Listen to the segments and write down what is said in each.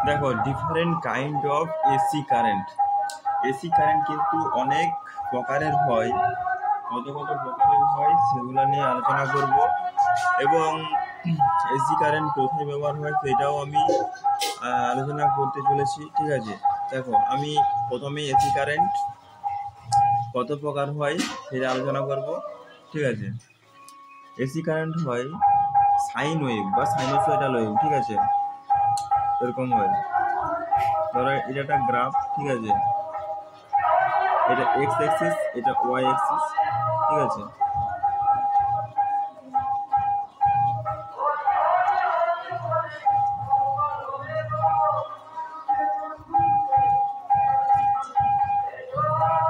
দেখো, different kind of AC current. AC current কিন্তু অনেক প্রকারের হয়, কত কত প্রকারের হয় সেগুলো নিয়ে আলোচনা করব। এবং এসি কারেন্ট কোথায় ব্যবহার হয় সেটাও আমি আলোচনা করতে চলেছি। ঠিক আছে, দেখো আমি প্রথমে এসি কারেন্ট কত প্রকার হয় সেটা আলোচনা করব। ঠিক আছে, এসি কারেন্ট হয় সাইন ওয়েভ বা সাইনোসয়েডাল ওয়েভ। ঠিক আছে, এরকম হয়। ধরো এটা একটা গ্রাফ। ঠিক আছে, এটা এক্স অ্যাক্সিস, এটা ওয়াই অ্যাক্সিস। ঠিক আছে,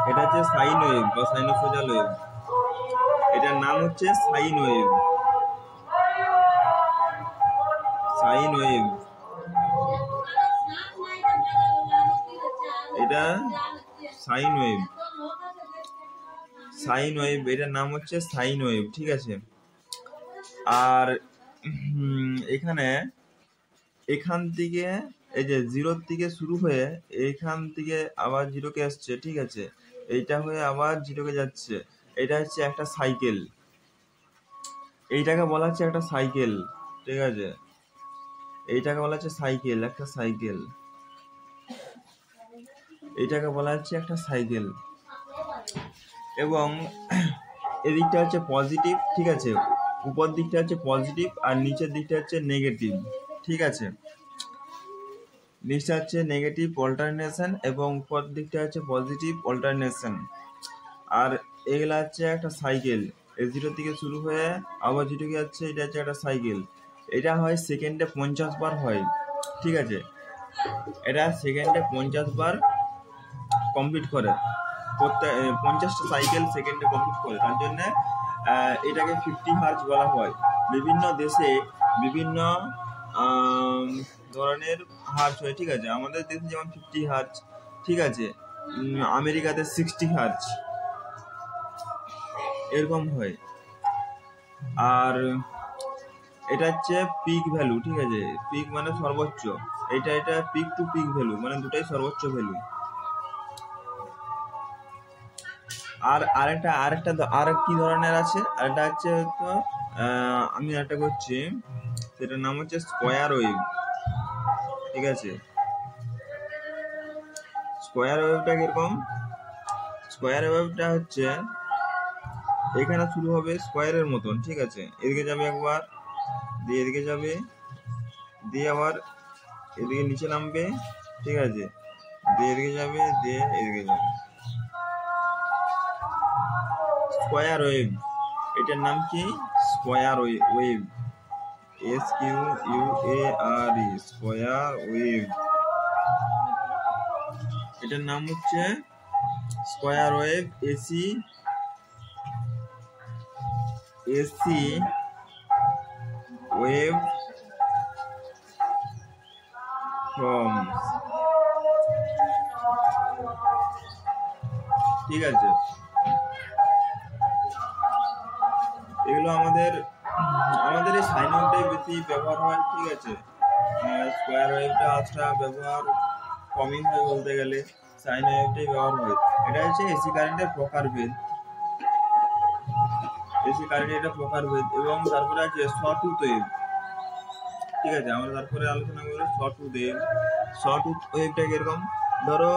এটা হচ্ছে সাইন ওয়েভ বা সাইনোসয়েডাল ওয়েভ। এটার নাম হচ্ছে সাইন ওয়েভ। সাইন ওয়েভ এটা সাইন ওয়েভ। সাইন ওয়েভ এটার নাম হচ্ছে সাইন ওয়েভ। ঠিক আছে, আর এখানে এখান থেকে এই যে জিরোর থেকে শুরু হয়ে এখান থেকে আবার জিরোকে আসছে। ঠিক আছে, এইটা হয়ে আবার জিরোকে যাচ্ছে। এটা হচ্ছে একটা সাইকেল, এইটাকে বলা হচ্ছে একটা সাইকেল। ঠিক আছে, এইটাকে বলা হচ্ছে সাইকেল, একটা সাইকেল। এইটাকে বলা হচ্ছে একটা সাইকেল। এবং এদিকটা হচ্ছে পজিটিভ। ঠিক আছে, উপর দিকটা হচ্ছে পজিটিভ আর নিচের দিকটা হচ্ছে নেগেটিভ। ঠিক আছে, নিচটা হচ্ছে নেগেটিভ অল্টারনেশন এবং উপর দিকটা হচ্ছে পজিটিভ অল্টারনেশন। আর এগুলা হচ্ছে একটা সাইকেল, জিরো থেকে শুরু হয়ে আবার জিরোকে যাচ্ছে। এটা হচ্ছে একটা সাইকেল। এটা হয় সেকেন্ডে 50 বার হয়। ঠিক আছে, এটা সেকেন্ডে 50 বার কমপ্লিট করে, প্রত্যেক 50টা সাইকেল সেকেন্ডে কমপ্লিট করে। তার জন্য এটাকে 50 হার্জ বলা হয়। বিভিন্ন দেশে বিভিন্ন ধরনের হার্জ হয়। ঠিক আছে, আমাদের দেশে যেমন 50 হার্জ। ঠিক আছে, আমেরিকাতে 60 হার্জ, এরকম হয়। আর এটা হচ্ছে পিক ভ্যালু। ঠিক আছে, পিক মানে সর্বোচ্চ। এটা পিক টু পিক ভ্যালু মানে দুটাই সর্বোচ্চ ভ্যালু। আর আর কি ধরনের আছে, আরেকটা হচ্ছে তো আমি একটা করছি, সেটার নাম হচ্ছে স্কোয়ার ওয়েভ। ঠিক আছে, স্কোয়ার ওয়েভটা কিরকম? স্কোয়ার ওয়েভটা হচ্ছে এখানে শুরু হবে স্কোয়ারের মতন। ঠিক আছে, এদিকে যাবে একবার, দিয়ে এদিকে যাবে, দিয়ে আবার এদিকে নিচে নামবে। ঠিক আছে, দিয়ে এদিকে যাবে, দিয়ে এদিকে যাবে। স্কোয়ার ওয়েভ, এটার নাম কি? Square wave, SQUARE, square wave. এটার নাম হচ্ছে square wave. AC wave forms. ঠিক আছে, এগুলো আমাদের এই সাইন ওয়েভটাই বেশি ব্যবহার হয়। ঠিক আছে, স্কোয়ার ওয়েভটা আজটা ব্যবহার কমই হয় বলতে গেলে, সাইন ওয়েভটাই ব্যবহার হয়। এটা হচ্ছে এসি কারেন্টের প্রকারভেদ। এসি কারেন্টের এটা প্রকারভেদ। এবং তারপরে আছে সটুথ ওয়েভ। ঠিক আছে, আমরা তারপরে আলোচনা করবো সটুথ ওয়েভ। সটুথ ওয়েভটা কিরকম? ধরো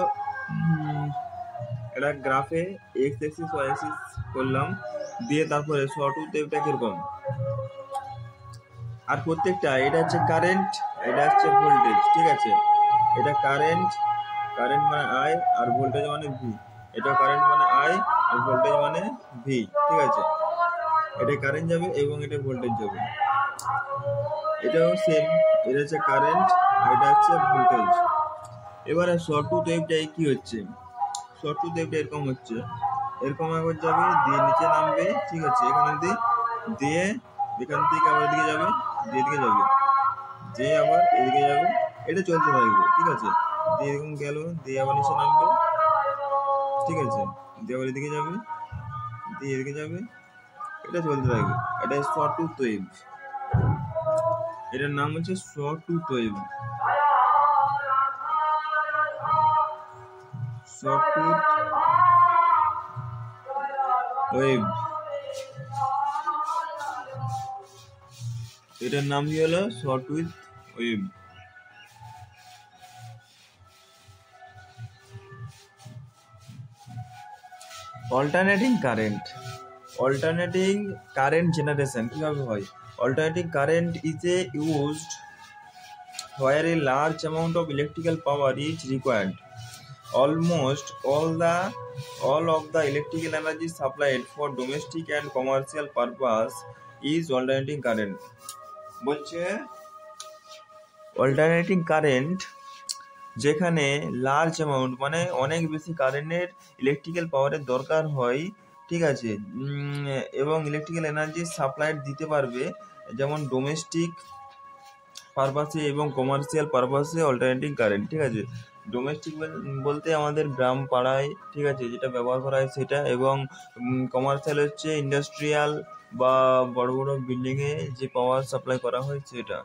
এটা গ্রাফে এক্স অ্যাক্সিস ওয়াই অ্যাক্সিস করলাম, দিয়ে তারপরে সটুথ ওয়েভটা কিরকম। আর প্রত্যেকটা, এটা হচ্ছে কারেন্ট, এটা হচ্ছে ভোল্টেজ। ঠিক আছে, এটা কারেন্ট, কারেন্ট মানে আই আর ভোল্টেজ মানে ভি। এটা কারেন্ট মানে আই আর ভোল্টেজ মানে ভি। ঠিক আছে, এটা কারেন্ট যাবে এবং এটা ভোল্টেজ যাবে। এটাও সেম, এটা হচ্ছে কারেন্ট আর এটা হচ্ছে ভোল্টেজ। এবারে সটুথ ওয়েভটাই কি হচ্ছে? সটুথ ওয়েভটা এরকম হচ্ছে, এরকম একবার যাবে, দিয়ে নিচে নামবে। ঠিক আছে, এখানে দিয়ে এখান থেকে আবার এদিকে যাবে, দিয়ে এদিকে যাবে, দিয়ে আবার এদিকে যাবে। এটা চলতে থাকবে। ঠিক আছে, দিয়ে এরকম গেল, দিয়ে আবার নিচে নামবে। ঠিক আছে, দিয়ে আবার এদিকে যাবে, দিয়ে এদিকে যাবে, এটা চলতে থাকবে। এটা সটুথ ওয়েভ, এটার নাম হচ্ছে সটুথ ওয়েভ। শর্টউইথ ওয়েভ, এটার নাম কি হলো sawtooth wave. Alternating current, alternating current generation কিভাবে হয়? Alternating current is used where a large amount of electrical power is required. Almost all of the electrical energy supplied for domestic and commercial purpose is alternating current. বলছে alternating current যেখানে large amount মানে অনেক বেশি কারেন্টের electrical পাওয়ারের দরকার হয়, ঠিক আছে, এবং ইলেকট্রিক্যাল এনার্জি সাপ্লাই দিতে পারবে, যেমন ডোমেস্টিক পারপাসে এবং কমার্শিয়াল পারপাসে অল্টারনেটিং কারেন্ট, ঠিক আছে। ডোমেস্টিক বলতে আমাদের গ্রাম পাড়ায়, ঠিক আছে, যেটা ব্যবহার করা হয় সেটা, এবং কমার্শিয়াল হচ্ছে ইন্ডাস্ট্রিয়াল বা বড় বড় বিল্ডিংয়ে যে পাওয়ার সাপ্লাই করা হয় সেটা।